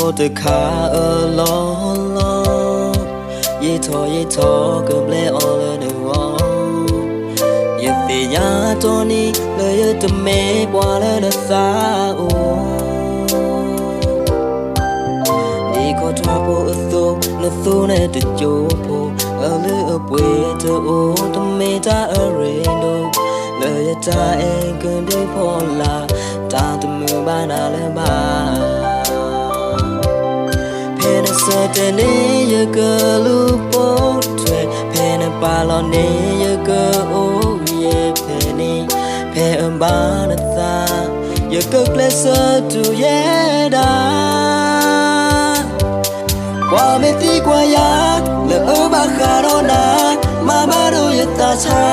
thô từ khá ở lo lo ye thô cầm lệ ở lơ đường ó ye thì nhá cho ni lời từ mê qua lơ đất xa ô đi có thoa bộ ở tô này từ chỗ bộ ở lơ ở quê từ ô từ mê ta ở reno lời ta em cần đi bỏ là ta từ mưa ba na lên ba pena certainly you go lupo tre pena palone you go oh yeah penny pe ba na ta you go closer to yeah da qua mê tí qua ya lỡ ba khá đó na mà ba đâu ya ta cha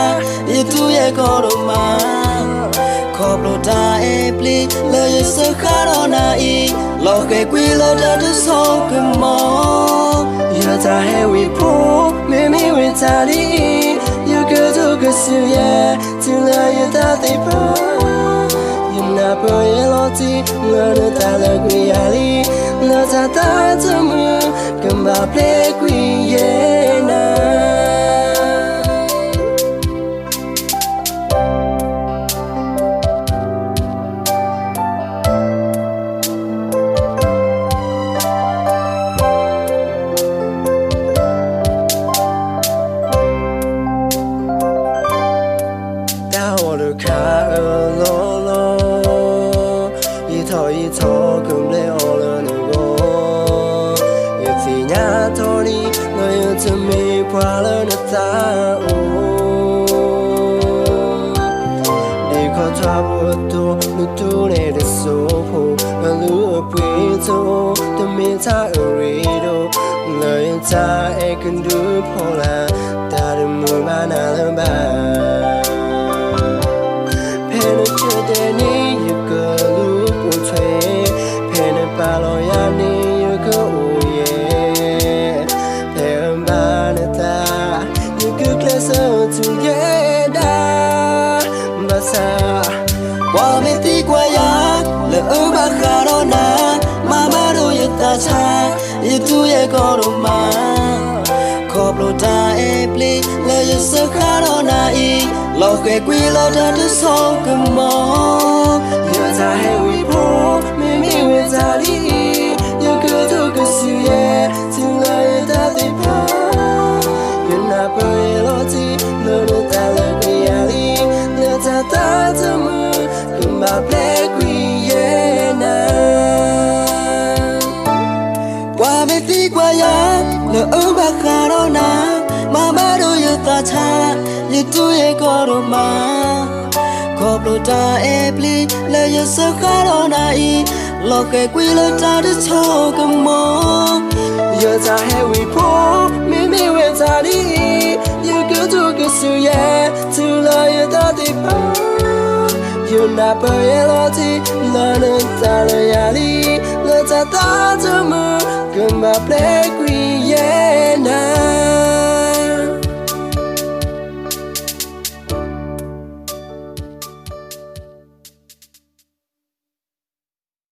ya tu ya có đâu mà khóc lo ta e pli lỡ ya sơ khá đó na i lo cái quy lo ta tu so cái mò ya ta he we po me me we ta đi ya cứ tu cái siêu ya tu lỡ ya ta thấy pa ya na po ya lo ti lỡ được ta lỡ quy ya li lỡ ta tu mưa cầm ba ple quy ya na khá ở lo lo y thọ cầm lệ ở lơ nương go y phi nhá thọ đi người cho mi qua lơ nước ta ô đi khó thoát bớt tu nước tu này để số phù ở lứa quê tô từ mi ta ở rido lời ta e cần đưa phô là ta đừng mưa ba na lơ ba you go look away, penny palo ya ni you go yeah, pen banata you go closer to yeah da basa qua mê tí qua ya lỡ ba khá đó na mà ba đâu ya ta cha you tu ya có đâu mà khóc lo ta e pli lỡ ya sơ khá đó na i lo cái quy lo ta tu so cái mò ya ta he we po me me we ta đi ya cứ tu cái siêu ya tu la ya ta thấy pa ya na po ya lo ti lo lo ta lo quy ya li lo ta tu mưa cầm ba ple quy ya na qua mê tí qua ya lỡ ba khá đó na mà ba đâu ya ta cha ya tu ya có đâu mà khóc lo ta e pli lỡ ya sơ khá đó na i lo cái quy lo ta để cho cái mò ya ta he we po me me we ta đi ya cứ tu cái siêu ya tu la ya ta đi pa you na pa ya lo ti la na ta la ya li la ta tu mưa cầm ba ple quy ya na